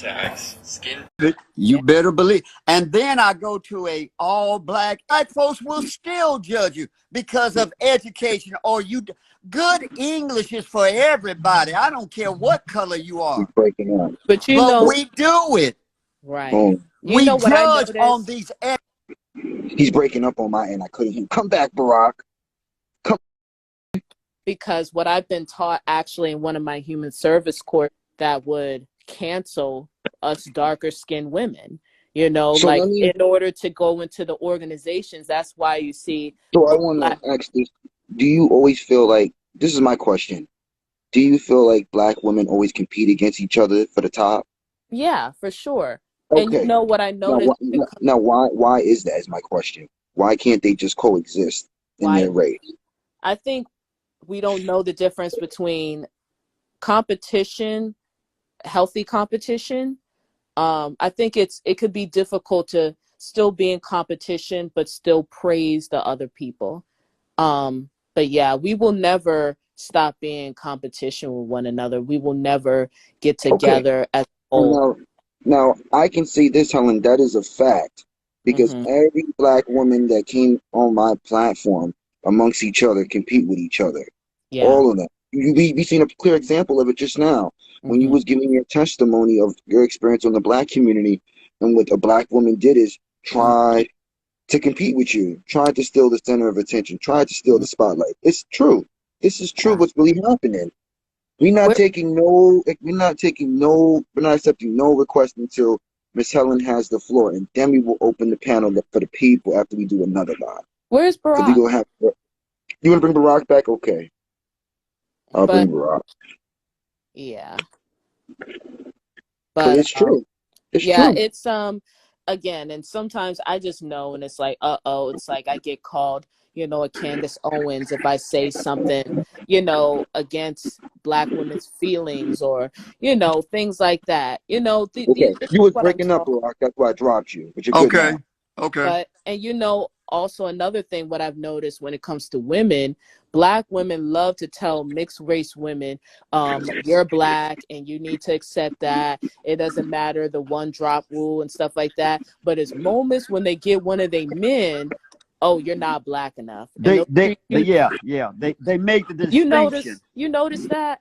tags. Skin. You better believe. And then I go to a all black folks will still judge you because of education or you. Good English is for everybody. I don't care what color you He's are, breaking up. But you but know, we do it. right. Oh, You We know what I judge on noticed? these. he's breaking up on my end. I couldn't hear. Come back, Barack. Come. Because what I've been taught actually in one of my human service course that would cancel us darker skinned women, So like let me. in order to go into the organizations, that's why you see So I the want black. to ask this: do you always feel like this is my question? Do you feel like black women always compete against each other for the top? Yeah, for sure. And you Okay. know what I Now, noticed when it comes why is that? Is my question. Why can't they just coexist in why their race? I think we don't know the difference between competition, healthy competition. I think it could be difficult to still be in competition but still praise the other people. But yeah, we will never stop being in competition with one another. We will never get Okay. together as a And whole. now I can say this, Helen, that is a fact because Hmm. every black woman that came on my platform amongst each other compete with each other. Yeah. All of them. We seen a clear example of it just now when you Hmm. was giving your testimony of your experience on the black community, and what a black woman did is try to compete with you, tried to steal the center of attention, tried to steal Hmm. the spotlight. It's true. This is true. Yeah. What's really happening? Where, We're not accepting no request until Miss Helen has the floor, and then we will open the panel for the people after we do another live. where's Because we Barack? gonna have. You want to bring Barack back? Okay, I'll But bring Barack. yeah, Cause but it's true. It's yeah, true. it's again, and sometimes I just know, and it's like, it's like I get called, a Candace Owens if I say something, against black women's feelings or, things like that. Okay, This is you was what I'm breaking up, talking. Barack. That's why I dropped you. But you're good Okay, now. okay. But, and also another thing, what I've noticed when it comes to women, black women love to tell mixed race women, you're black and you need to accept that. It doesn't matter the one drop rule and stuff like that. But it's moments when they get one of their men, oh, you're not black enough. And Yeah. They make the distinction. you notice that?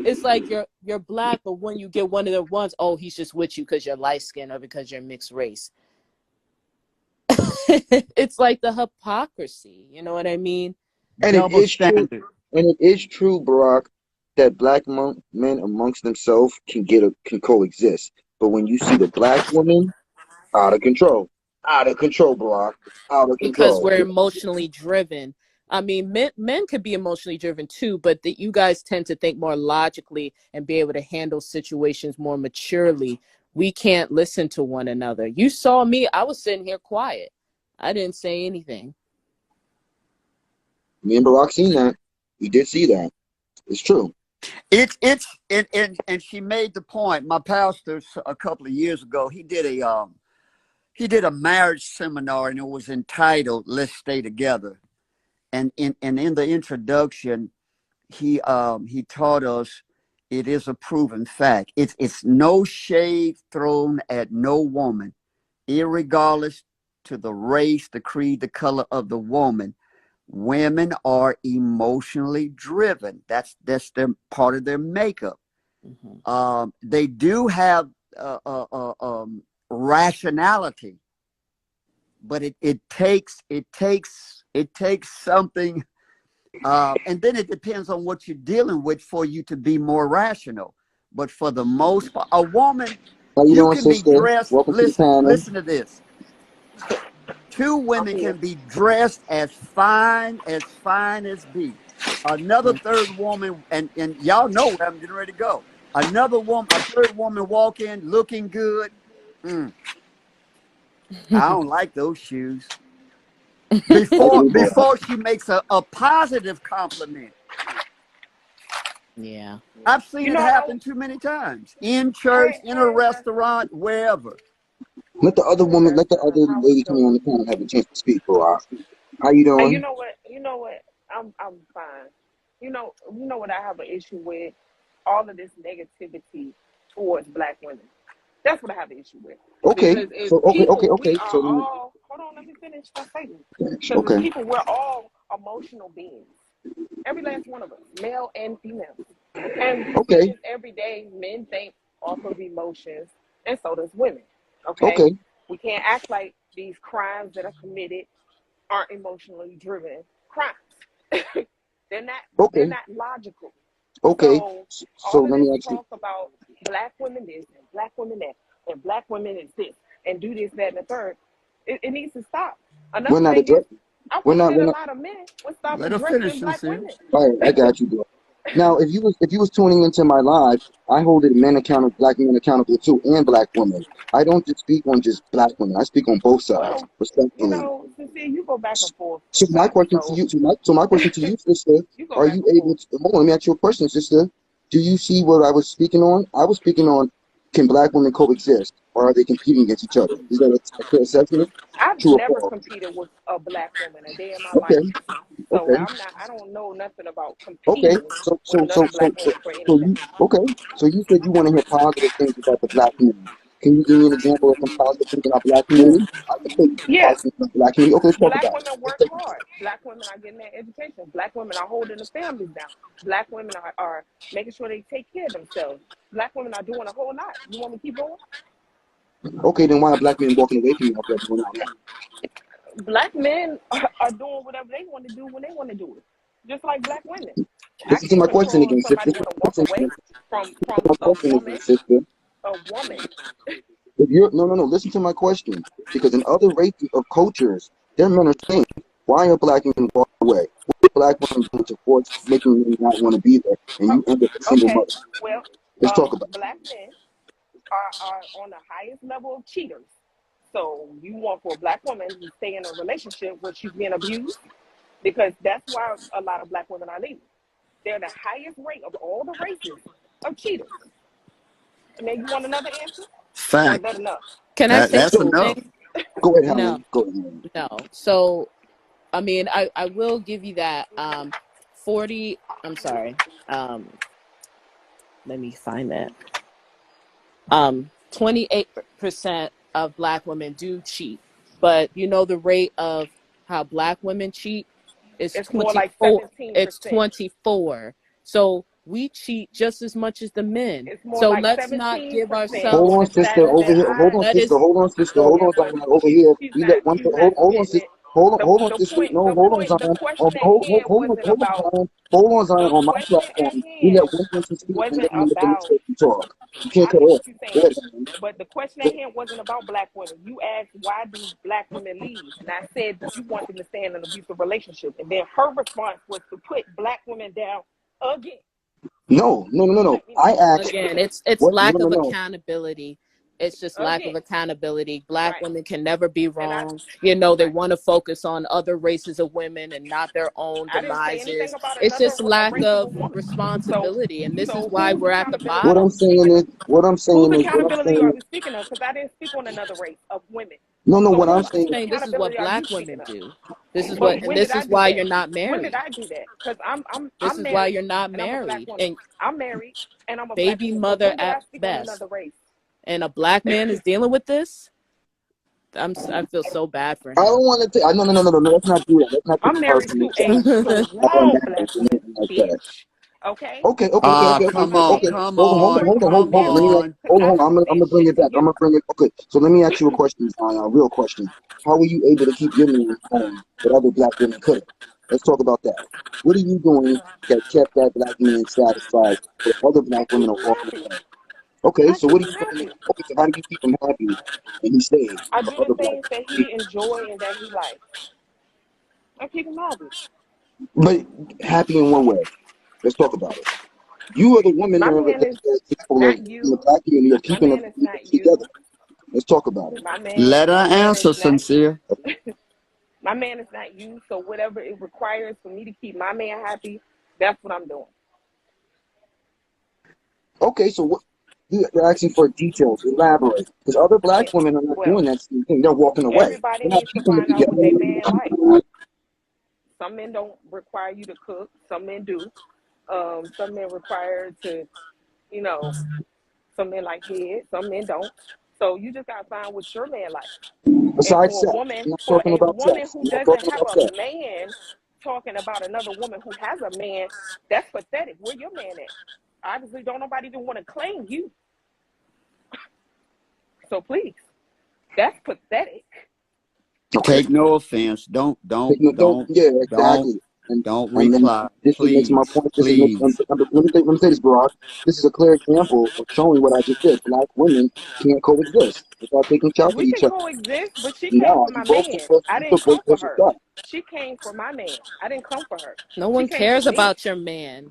It's like you're black, but when you get one of the ones, oh, he's just with you because you're light skinned or because you're mixed race. It's like the hypocrisy, you know what I mean? And it Double is true. standard. And it is true, Barack, that men amongst themselves can coexist. But when you see the black woman, out of control, out of control, Barack, out of Because control. we're emotionally driven. I mean, men could be emotionally driven too, but you guys tend to think more logically and be able to handle situations more maturely. We can't listen to one another. You saw me, I was sitting here quiet. I didn't say anything. Me and Barack seen that. We did see that. It's true. And she made the point. My pastor a couple of years ago, he did a marriage seminar and it was entitled "Let's Stay Together." And in the introduction, he taught us it is a proven fact. It's no shade thrown at no woman, irregardless to the race, the creed, the color of the woman. Women are emotionally driven. That's their part of their makeup. Hmm. They do have rationality, but it takes something, and then it depends on what you're dealing with for you to be more rational. But for the most part, a woman, How you you doing, can be sister? dressed. Welcome to the Listen, panel. listen to this. Two I'm women here. can be dressed as fine as be. Another third woman, and y'all know where I'm getting ready to go. A third woman walk in looking good. Mm, I don't like those shoes. I Before agree, Barack. before she makes a positive compliment. Yeah. I've seen You it know what happen too many times. In church, hey, in a Pastor. restaurant, wherever. Hey, Let the Pastor. other How are you lady coming on doing? the panel have a chance to speak, Barack. How you Hey, you doing? know what? You know what? I'm fine. You know what I have an issue with all of this negativity towards black women. That's what I have an issue with. Okay. Because as So people, we okay. are So let me all, hold on, let me finish my statement. finish. Because as Okay. people, we're all emotional beings. Every last one of us, male and female. And we see Okay. this every day. Men think off of emotions, and so does women. Okay? Okay. We can't act like these crimes that are committed aren't emotionally driven crimes. they're not they're Okay. not logical. Okay. So So all of let this me ask you. talk about black women this and black women that and black women is this and do this, that, and the third, it needs to stop. We're Another not thing is addressing. I We're wish not. that We're a not. lot of men would stop Let her finish, addressing black sincere. women. All right. I got you, bro. Now, if you was tuning into my live, I hold it men accountable, black men accountable too, and black women. I don't just speak on just black women. I speak on both sides, Well, respectfully. Sincere, you go back and forth So my sometimes. question to So you, so my question to you, sister, you go are back you and able forth. to? Hold on, let me ask you a question, sister. Do you see what I was speaking on? I was speaking on, can black women coexist, or are they competing against each other? Is that a fair assessment? I've True or never false? competed with a black woman a day in my life. Okay, So okay, I don't know nothing about okay. competing So with so another so black so so, woman for so anything. you okay? So you said you want to hear positive things about the black community. Can you give me an example of some positive things in our black community? I can tell you some Yeah, positive things in our black community. Okay, let's talk black about it. women Let's work take it. hard. Black women are getting their education. Black women are holding the families down. Black women are making sure they take care of themselves. Black women are doing a whole lot. You want me to keep going? Okay, then why are black men walking away from you after doing all that? Black men are doing whatever they want to do when they want to do it, just like black women. I Listen to can't my question control if again, sister. somebody Listen want to to my walk question away again. from My a question again, woman. sister. A woman. If you're no, listen to my question. Because in other races of cultures, their men are saying, why are black men walking away? What are black women doing to force making them not want to be there? And you end up a single Okay. mother. Well, Let's talk about black men are on the highest level of cheaters. So you want for a black woman to stay in a relationship where she's being abused, because that's why a lot of black women are leaving. They're the highest rate of all the races of cheaters. And then you want another answer, or is Fact. that enough? Can I That say that's it. So enough. something? go ahead, No, Helen. Go ahead. no. So I mean, I will give you that. 40. I'm sorry. Let me find that. 28% of black women do cheat, but you know the rate of how black women cheat is It's more like 24. It's 17%. 24. So we cheat just as much as the men. It's more So like let's not give 17% Hold ourselves on on, the sister, stats over that here. Hold I on, let sister. us Hold on, sister. look Hold at. on, But Zion. Over here. We let one. she's not Hold on, getting sister. it. Hold on, The sister. point No, the hold on, point the Zion. question at hand wasn't Hold on, about Zion. Hold on, Zion. the On my question at platform, we let hand one person speak and wasn't then we let the next about. person talk. You can't I cut get off. what you're Go saying, ahead, Zion. but the question at hand wasn't about black women. You asked, why do black women leave, and I said you want them to stay in an abusive relationship, and then her response was to put black women down again. No, no, no, no, no. Let me I know. asked again, it's what? No, lack no, of no. accountability. It's just lack of Again, accountability. Black right? women can never be And I wrong. You know, they right. want to focus on other races of women and not their own I didn't say anything demises. about It's another just lack race of a of woman. So responsibility. And this is why whose we're at the accountability What are I'm bottom. we speaking saying of? is, what I'm Whose saying is, what I'm accountability saying are is, we speaking of? Because I didn't speak on another race of women. no, no. So What I'm whose I'm saying, saying this is what accountability are you black speaking women of? do. This is what, But and when did this I is do why that? you're not When did married. I do that? Because This I'm is why married you're not and I'm a black married. woman. And I'm married and I'm a black baby woman. So mother when did I at speak on best. another race? And a black man is dealing with this. I feel so bad for I don't him. want to. No, no, no, no, no, no. Let's not do that. Let's not take I'm it married personal. to a Like our strong black marriage or woman, anything like that. bitch. Okay? Okay, okay, okay, So Ah, okay, if okay, come I'm okay, on, okay. saying, come Hold on, hold on, on, bring hold on, your come hold on. Let me ask, answer, on. because hold on, I hold on. haven't I'm said gonna bring shit it to back. I'm you. gonna bring it. Okay, so let me ask you a question, Zion. A real question. How were you able to keep your man home that other black women couldn't? Let's talk about that. What are you doing that kept that black man satisfied, but other I black keep women are him walking happy. away? Okay, I so what keep are him you doing? happy. Okay, so how do you keep him happy and he stays, I but do the other black things that women? he enjoy and that he likes. I keep him happy. But happy in one way. Let's talk about it. You are the woman My that are man is the example of not in the you. black community of My keeping man them is not together. you. Let's talk about it. Let her My man is answer, not sincere. my man is not you. So whatever it requires for me to keep my man happy, that's what I'm doing. Okay, so what you're asking for details, elaborate. Because other black Yeah. women are not Well, doing that same thing. They're walking away. everybody They're not needs to keeping it find out what their man likes. together. Some men don't require you to cook. Some men do. Some men require to, you know, Some men like head, some men don't. So you just gotta find what your man like. And Besides sex, I'm not for talking a about woman sex. who I'm not doesn't talking have about a sex. man talking about another woman who has a man, that's pathetic. Where your man at? Obviously, don't nobody even want to claim you. So please, that's pathetic. Okay. Take no offense. Don't Yeah, don't exactly. And don't and then reply. this makes my Please, point. please. Let me say this, Barack. This is a clear example of showing what I just said. Black women can't coexist without taking shots at We each can other. coexist, but she came Nah, for you my both man. took I you didn't took both come for personal her. shots. She came for my man. I didn't come for her. No She one came for cares me. about your man.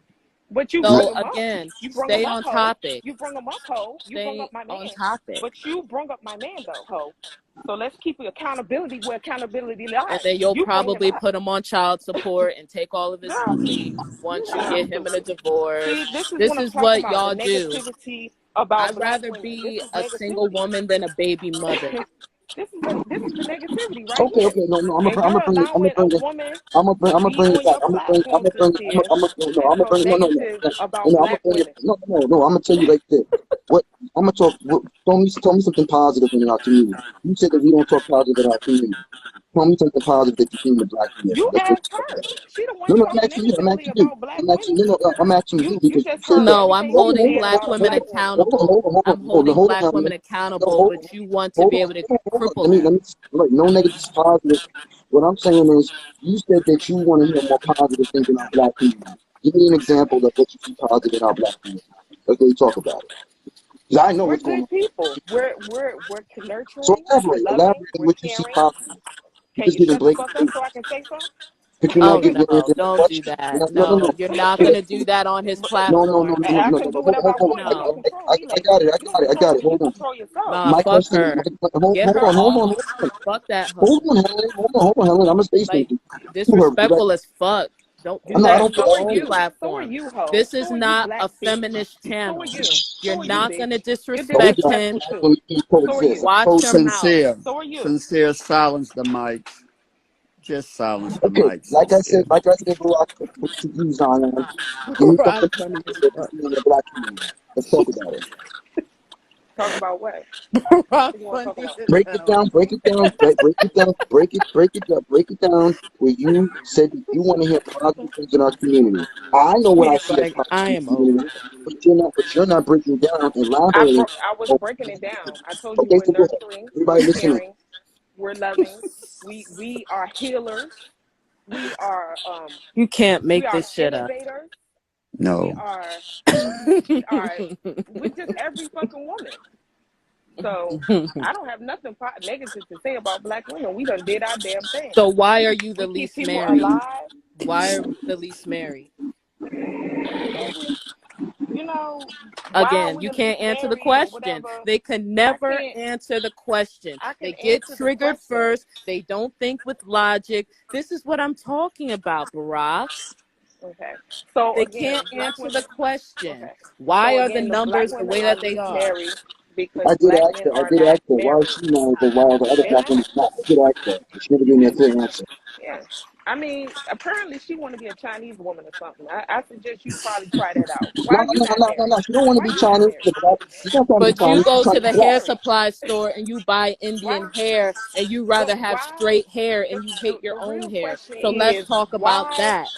But you Yeah. brung So him up. again, You brung him stay up, on ho. topic. You brung him up, ho. You brung up Stay my on man. topic. But you brung up my man, though, ho. So let's keep accountability where accountability And lies. then you'll You bring him probably up. put him on child support and take all of his Girl, money you once you sound get him in a stupid. divorce. See, this is This what I'm is talking what about. The y'all do. negativity about I'd black rather women. This be is a single negativity. woman than a baby mother. This is the negativity right Okay, here. okay, no, And I'm you're gonna bring it. allowing a woman to I'm gonna be bring it on back. your platform, sincere, I'm gonna no, and I'm gonna talk bring no, no, no, negative no, about no, I'm gonna black bring it. women. No. I'm gonna tell you like this. What I'm gonna talk. Tell me something positive in our community. You said that we don't talk positive in our community. Tell me something positive that you see in the black community. You Let's asked talk her. about it. She the one No, I'm talking asking you. I'm negatively asking you. about black I'm asking women. no, no, I'm asking you You because you just said heard that. No, I'm everything she holding said black about a women black woman. accountable. I'm holding Hold on, black women Helen. No, accountable, but you want to be able to hold on. cripple them. Let me, like, no negative, positive. What I'm saying is, you said that you want to hear more positive things in our black community. Give me an example of what you see positive in our black community. Let's really talk about it. Because I know We're what's going on. good people. We're So nurturing, we're elaborate, loving, elaborate on we're what you see caring. positive. You're Can just you giving shut the blatant fuck up statements. so I can say something? Could you not Oh give me an no, answer to the don't do question? that. No. No, you're not gonna do that on his platform. I can do whatever I want. You don't No, control me, I lady. got it. You don't I got control it. me. You Hold on. control yourself. nah, My fuck question, her. Get hold her on, off. Fuck that hoe. hold on, Helen. I'm gonna say Like something to her. Right? disrespectful as fuck. Don't do I that don't on feel my So are like own you. So are platform. you, ho. This is So are you, not black a bitch. feminist So are channel. you. You're So are you, not bitch. gonna You're told you disrespect that him. disrespectful too. when we can So are coexist. you. I Watch told your you. mouth. Sincere. So are you. Sincere, silence the mics. Just silence the Okay, mics, sincere. like I said, Barack, put your views on it. Give me Rock something funny as that you fuck. see in the black community. Let's talk about it. Talk about what? Rock What you want to talk funny about? as hell. Break it down where you said that you want to hear positive things in our community. I know what I He's see as like, positive I in the am over. community, but you're not breaking down and elaborating. I was on- breaking it down. I told you Okay, we're so go ahead. nurturing, we're Everybody listening. caring, we're loving. We are healers. We are You can't we make are this shit up. innovators. We No. are we're just every fucking woman. So I don't have nothing negative to say about black women. We done did our damn thing. So why are you the We keep least people married? alive. Why are you the least married? Baby, you know, why are Again, we you the can't least answer the married or question. whatever? They can I never can't. answer the question. I can They get answer the triggered question. first. They don't think with logic. This is what I'm talking about, Barack. Okay. So They again, can't black answer the women. question. Okay. Why So are the again, the black numbers the women way are that they least are? married because black men I are did not ask her why married. she married, but why the other They're black women not. not. I did ask her, but she never gave me a clear answer. Yeah. I mean, apparently she want to be a Chinese woman or something. I suggest you probably try that out. Why are you not married? She don't want to Why be you not Chinese. married? She's not trying to be But you Chinese. She's go trying to to be the Not black. hair married. supply store and you buy Why? Indian hair and you So rather have why? straight hair The, and you the hate your the own real hair. question So let's is talk about why? that.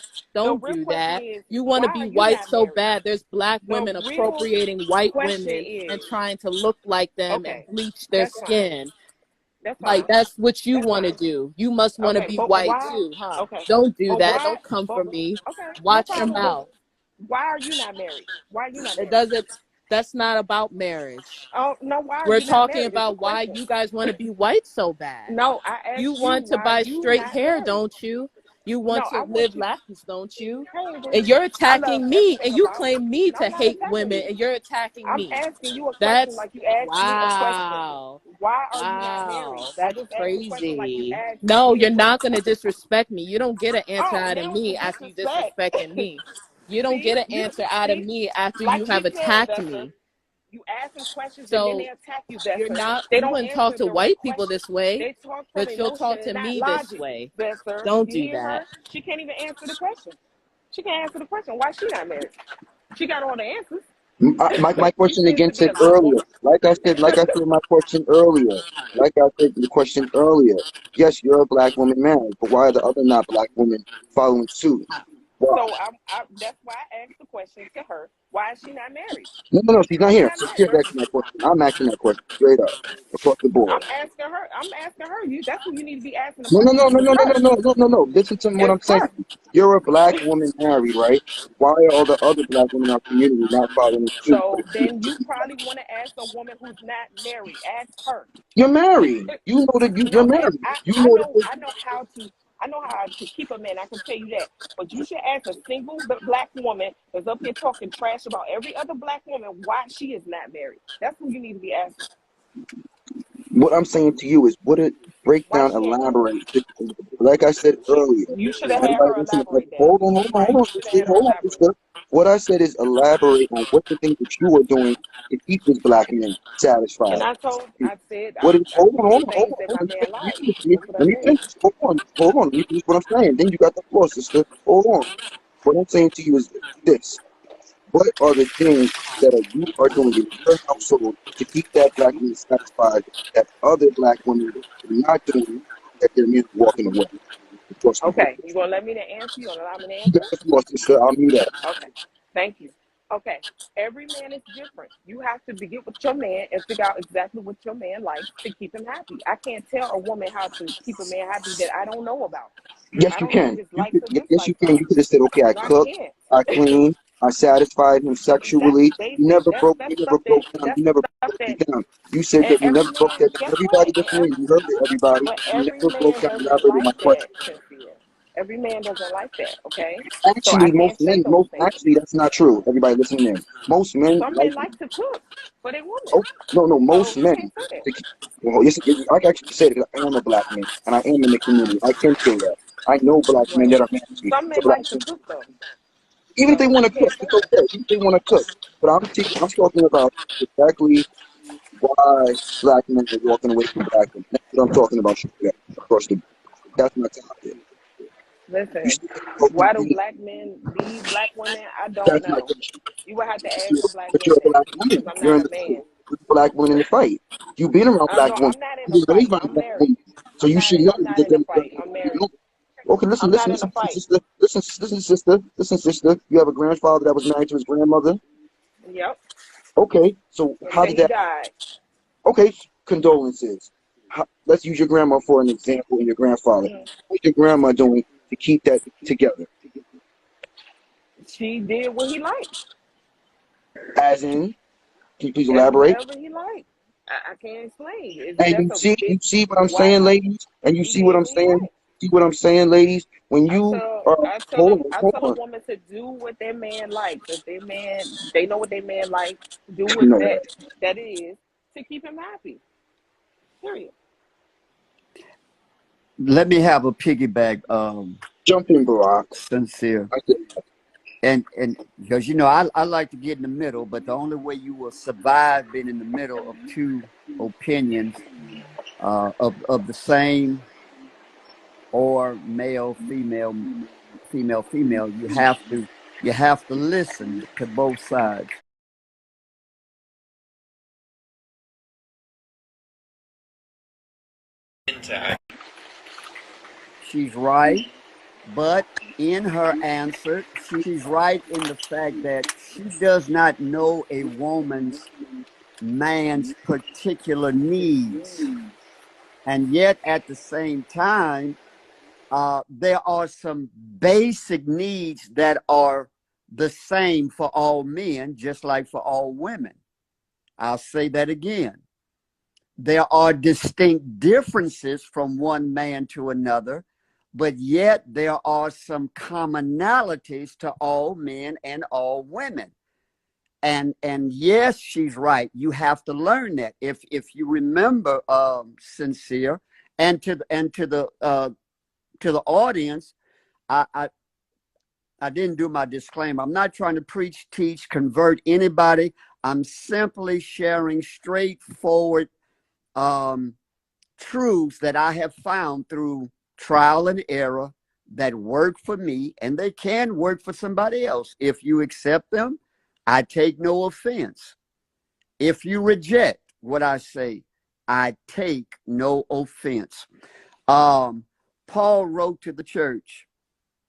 The Don't real do question that. is You want why to be are you white not so married? bad. There's black The women real appropriating white question women is and trying to look like them and okay. bleach their That's fine. skin. That's Like fine. that's what you That's want to fine. do. You must want to Okay, be but white why? too, huh? Okay, Don't do but that. why? Don't come But for me. okay, no Watch your problem. But mouth. why are you not married? Why are you not It married? doesn't That's not about marriage. Oh no, why are We're you not talking married? It's a about why question. you guys want to be white so bad. No, I You asked you want to why buy you straight not hair, married. don't you? You No, want to I want live you. lavish, don't you? Hey, And boo. you're I love attacking me, everything and you about claim you. me No, to I'm not hate attacking women, you. and you're attacking I'm me. asking you a question That's like you asked me a question. wow. Why are you not married? Wow. I That's just asked a question like you crazy. asked No, me a you're not question. going to disrespect me. You don't get an answer Oh, out of now it's me some after you disrespect. disrespecting me. You don't See, get an you answer out of see, me after like you she have said, attacked Vesta, me. you ask them questions and then So they attack you, you're Vesta. not, They you don't wouldn't talk answer to direct white people questions. this way, They talk from but you'll talk emotion to and not me this logic, way. Vesta. Don't You do hear that. her? She can't even answer the question. She can't answer the question. Why she not married? She got all the answers. My You question choose again to be said a good earlier, woman. like I said my question earlier, like I said the question earlier. Yes, you're a black woman married, but why are the other not black women following suit? Why? So that's why I asked the question to her. Why is she not married? No, no, no, she's not Why she here. not So married, she's bro? asking that question. I'm asking that question straight up, across the board. I'm asking her. I'm asking her. You. That's who you need to be asking the No, no, no, question no, to. It's no, no, no, her. no, no, no, no. Listen to what It's I'm saying. her. You're a black woman married, right? Why are all the other black women in our community not following suit? So then you probably want to ask a woman who's not married. Ask her. You're married. You know that you're No, and married. I, You I know know that. I know how to keep a man. I can tell you that. But you should ask a single black woman that's up here talking trash about every other black woman why she is not married. That's who you need to be asking. What I'm saying to you is, what it break Why down, she ain't married? elaborate. Like I said earlier, You should have had everybody her listen. elaborate that. Hold Right? on, You should have sister. had her Hold on, elaborate. sister. What I said is elaborate on what the things that you are doing to keep this black man And satisfied. I said What is? I Hold on, told you hold the on, hold things on, that hold my on. man Let me likes. finish. That's what I Let me said. finish. Hold on. Let me finish what I'm saying. Then you got the floor, sister. Hold on. What I'm saying to you is this. What are the things that you are doing in your household to keep that black man satisfied that other black women are not doing, that their men are walking away across the board? Okay, you gonna let me to answer? You gonna allow me to You got answer? the floor, sister. I'll mute up. Okay, thank you. Okay, every man is different. You have to get with your man and figure out exactly what your man likes to keep him happy. I can't tell a woman how to keep a man happy that I don't know about. Yes, I you don't know can. his likes or Yes, you dislikes can. on You him. could have said, okay, I No, I cooked, can't. I cleaned, I satisfied him That's sexually. basic. You That's never stuff broke down. that's You never stuff broke that it down. You said and that you every never broke man, that down. guess Everybody what? listening, you heard it, everybody. But You every never broke man down and doesn't elaborated my like question. that, Cynthia. Every man doesn't like that, okay? So I Actually, can't say those most things. actually that's not true. Everybody listening in. Most men Some like men like to cook for their woman. oh no no So most you men. can't say that. Well, yes, I can actually say that I am a black man and I am in the community. I can say that. I know black men Well, that are married some to men black like to women. cook though. Even if they So want you to cook, can't say it's that. okay. Even if they want to cook. But I'm talking about exactly why black men are walking away from black women. That's what I'm talking about. Straight up, across the that's my topic. You Listen, see, that's why do black men leave black women? I don't my know. question. You would have to But ask a black you're a woman black because woman. I'm You're not in a the fight. man. You're a black woman in the fight. You've been around black No, women. I'm not in a You've been raised fight. by a I'm black married. woman. So you should know I'm not that in a fight. I'm married. okay, I'm not in a fight. listen, sister. You have a grandfather that was married to his grandmother. Yep. Okay, so how Until did he that? died. Okay, condolences. Let's use your grandma for an example and your grandfather. Mm. What's your grandma doing to keep that together? She did what he liked. As in, can you please That's elaborate? whatever he liked. I can't explain. And That's a you big see what I'm saying, why ladies? And you he see what did I'm what he saying? liked. See what I'm saying, ladies? When you are, I hold tell a on. woman to do what their man likes. If their man they know what their man likes, do what You know that. that is to keep him happy. Period. Let me have a piggyback, Jump in, Barack. Sincere. I said, And because I like to get in the middle, but the only way you will survive being in the middle of two opinions of the same or male, female, female, female, you have to listen to both sides. She's right, but in her answer, she's right in the fact that she does not know a man's particular needs. And yet, at the same time, there are some basic needs that are the same for all men, just like for all women. I'll say that again. There are distinct differences from one man to another, but yet there are some commonalities to all men and all women. And yes, she's right. You have to learn that. If you remember, Sincere, and to the audience, I, I I didn't do my disclaimer. I'm not trying to preach, teach, convert anybody. I'm simply sharing straightforward um, truths that I have found through trial and error that work for me, and they can work for somebody else. If you accept them, I take no offense. If you reject what I say, I take no offense. Paul wrote to the church.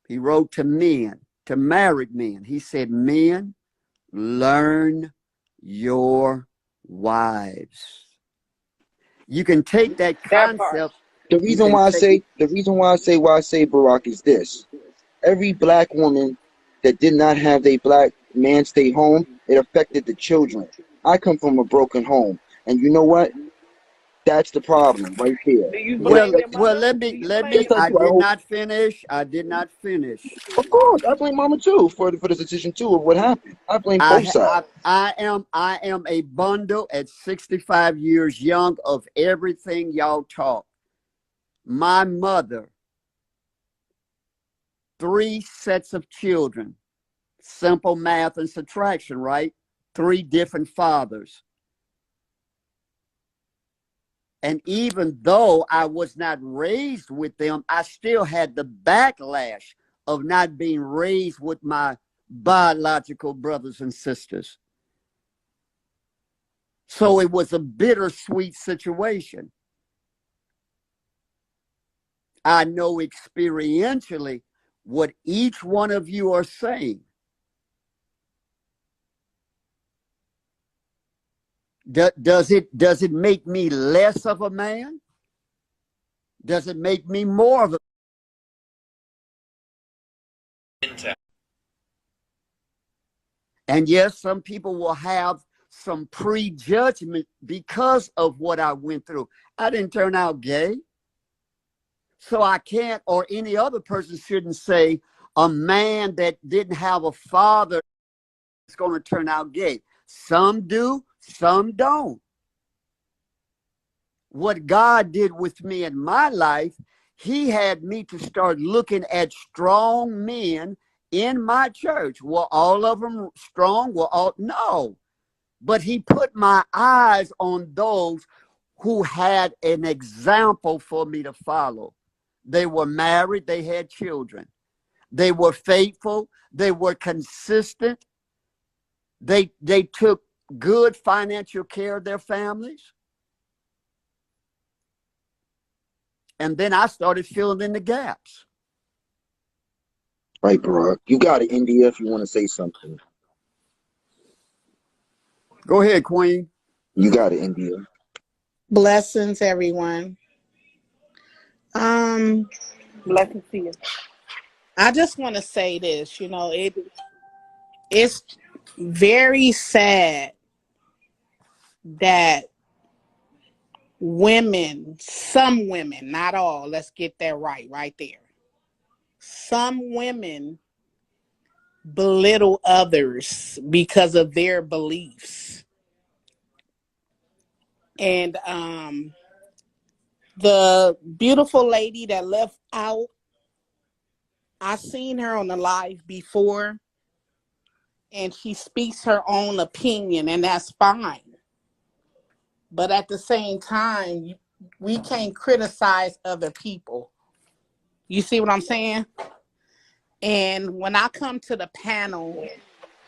He wrote to men, to married men. He said, men, learn your wives. You can take that That part. concept. The You reason can why I take, say Barack is this. Every black woman that did not have a black man stay home, it affected the children. I come from a broken home. And you know what? That's the problem right there. Do you It blame well, your affects, well, mother? let Do me, you let blame me, yes, your I I do. mother? I did hope, not finish. I did not finish. of course, I blame Mama too for the decision too of what happened. I blame both sides. I am a bundle at 65 years young of everything y'all talk. My mother, 3 sets of children, simple math and subtraction, right? 3 different fathers. And even though I was not raised with them, I still had the backlash of not being raised with my biological brothers and sisters. So it was a bittersweet situation. I know experientially what each one of you are saying. Does it make me less of a man? Does it make me more of a? And yes, some people will have some prejudgment because of what I went through. I didn't turn out gay. So I can't, or any other person shouldn't say a man that didn't have a father is going to turn out gay. Some do, some don't. What God did with me in my life, he had me to start looking at strong men in my church. Were all of them strong? No. But he put my eyes on those who had an example for me to follow. They were married, they had children. They were faithful, they were consistent. They took good financial care of their families. And then I started filling in the gaps. Right, Barack. You got it, India, if you want to say something. Go ahead, Queen. You got it, India. Blessings, everyone. Um, Blessings to you. I just want to say this. It's very sad that some women, not all, let's get that right there. Some women belittle others because of their beliefs. And the beautiful lady that left out, I seen her on the live before, and she speaks her own opinion, and that's fine. But at the same time, we can't criticize other people. You see what I'm saying? And when I come to the panel,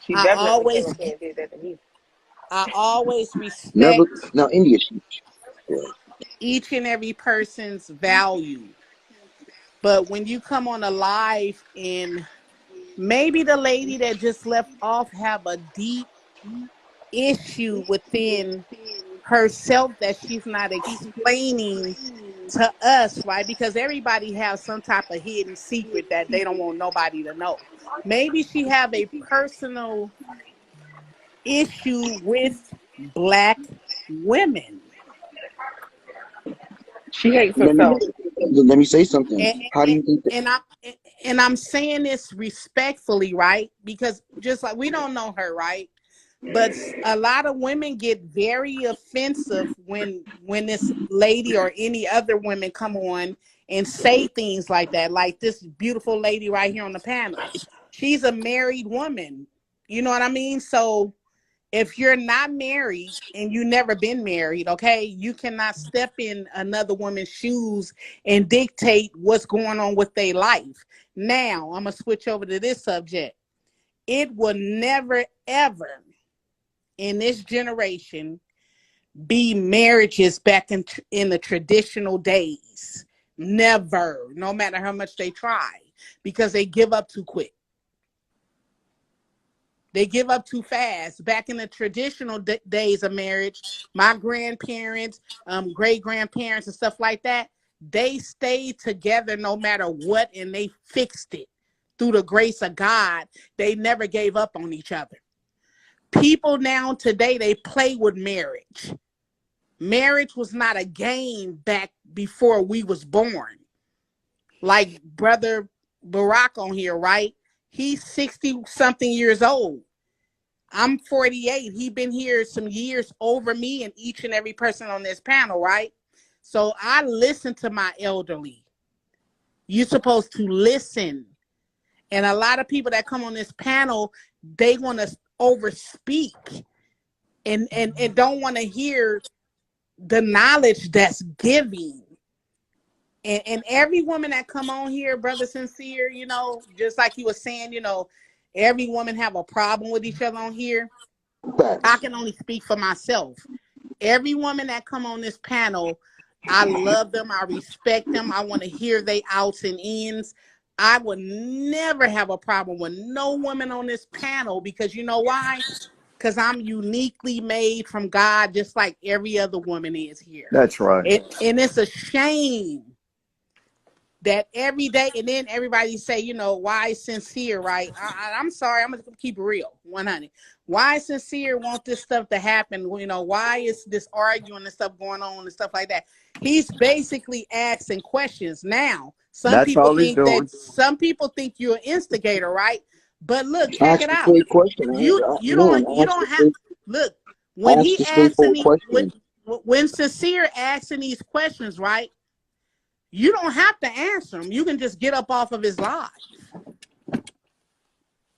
She I definitely came always up here and did that to me. Never. respect Now, India. each and every person's value. But when you come on a live and maybe the lady that just left off have a deep issue within herself that she's not explaining to us, right? Because everybody has some type of hidden secret that they don't want nobody to know. Maybe she have a personal issue with Black women. She hates Let me herself. let me say something. And, How do and, you think that? and I and I'm saying this respectfully, right? Because just like we don't know her, right? But a lot of women get very offensive when this lady or any other women come on and say things like that. Like this beautiful lady right here on the panel. She's a married woman. You know what I mean? So if you're not married and you never been married, okay, you cannot step in another woman's shoes and dictate what's going on with their life. Now, I'm going to switch over to this subject. it will never, ever in this generation be marriages back in the traditional days. Never, no matter how much they try, because they give up too quick. They give up too fast. Back in the traditional days of marriage, my grandparents, great grandparents, and stuff like that, they stayed together no matter what, and they fixed it through the grace of God. They never gave up on each other. People now today, they play with marriage. Marriage was not a game back before we was born. Like Brother Barack on here, right? He's 60 something years old. I'm 48. He been here some years over me and each and every person on this panel, right? So I listen to my elderly. You're supposed to listen. And a lot of people that come on this panel, they want to overspeak and don't want to hear the knowledge that's giving. And every woman that come on here, Brother Sincere, you know, just like you were saying, you know, every woman have a problem with each other on here. I Facts. can only speak for myself. Every woman that come on this panel, I love them. I respect them. I want to hear their outs and ins. I would never have a problem with no woman on this panel, because you know why? Because I'm uniquely made from God, just like every other woman is here. That's right. And it's a shame that every day, and then everybody say, you know, why Sincere, right? I'm sorry, I'm gonna keep it real, 100. Why Sincere want this stuff to happen? You know, why is this arguing and stuff going on and stuff like that? He's basically asking questions. Now, some people think you're an instigator, right? But look, check it out. You don't have look when he asking when Sincere asking these questions, right? You don't have to answer him. You can just get up off of his live.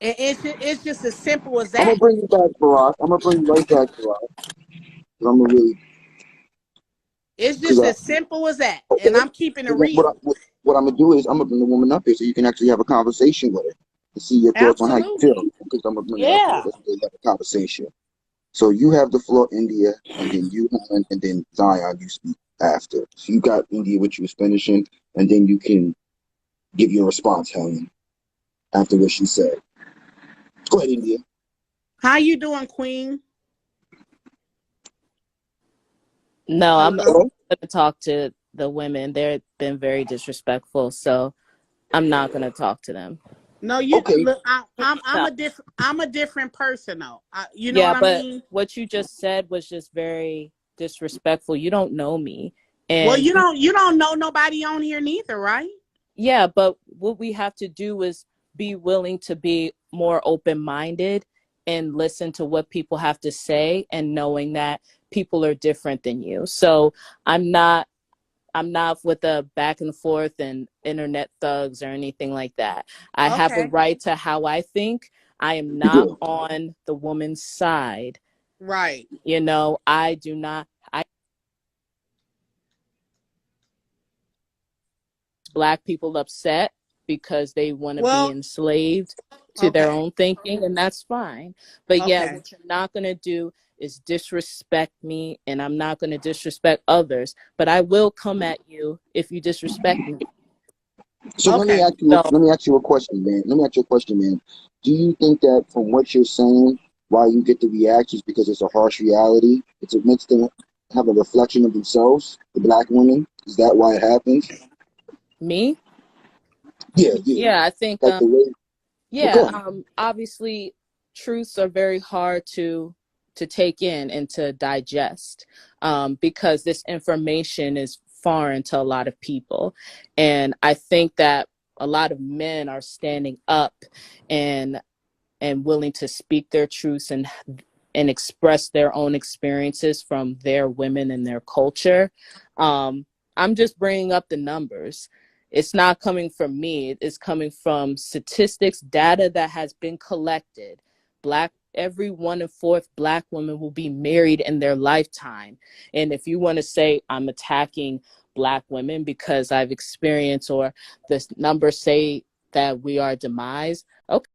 It's just as simple as that. I'm gonna bring you back, Barack. I'm gonna bring you right back, Barack. I'm gonna really. It's just as simple as that, okay. And I'm keeping it real. What I'm gonna do is I'm gonna bring the woman up here so you can actually have a conversation with her to see your thoughts on how you feel. Because I'm gonna bring her up here. Let's really have a conversation. So you have the floor, India, and then you, and then Zion, you speak after. So you got India, what you was finishing, and then you can give your response, Helen, after what she said. Go ahead, India. How you doing, Queen? No, I'm going to talk to the women. They've been very disrespectful, so I'm not going to talk to them. No, you okay. Look, I'm a different person though. You know what I mean? But what you just said was just very disrespectful. You don't know me. And well, you don't know nobody on here neither, right? Yeah, but what we have to do is be willing to be more open-minded and listen to what people have to say, and knowing that people are different than you. So I'm not with a back and forth and internet thugs or anything like that. I have a right to how I think. I am not on the woman's side. Right. You know, I do not. Black people upset because they want to be enslaved to their own thinking, and that's fine. But what you're not going to do is disrespect me, and I'm not going to disrespect others, but I will come at you if you disrespect me. So let me ask you a question, man. Do you think that from what you're saying, why you get the reactions, because it's a harsh reality? It makes them have a reflection of themselves, the black women? Is that why it happens? Me? Yeah. I think. Obviously, truths are very hard to take in and to digest, because this information is foreign to a lot of people, and I think that a lot of men are standing up and willing to speak their truths and express their own experiences from their women and their culture. I'm just bringing up the numbers. It's not coming from me. It's coming from statistics, data that has been collected. Every 1 in 4 Black women will be married in their lifetime. And if you want to say I'm attacking Black women because I've experienced, or the numbers say that we are demise, okay.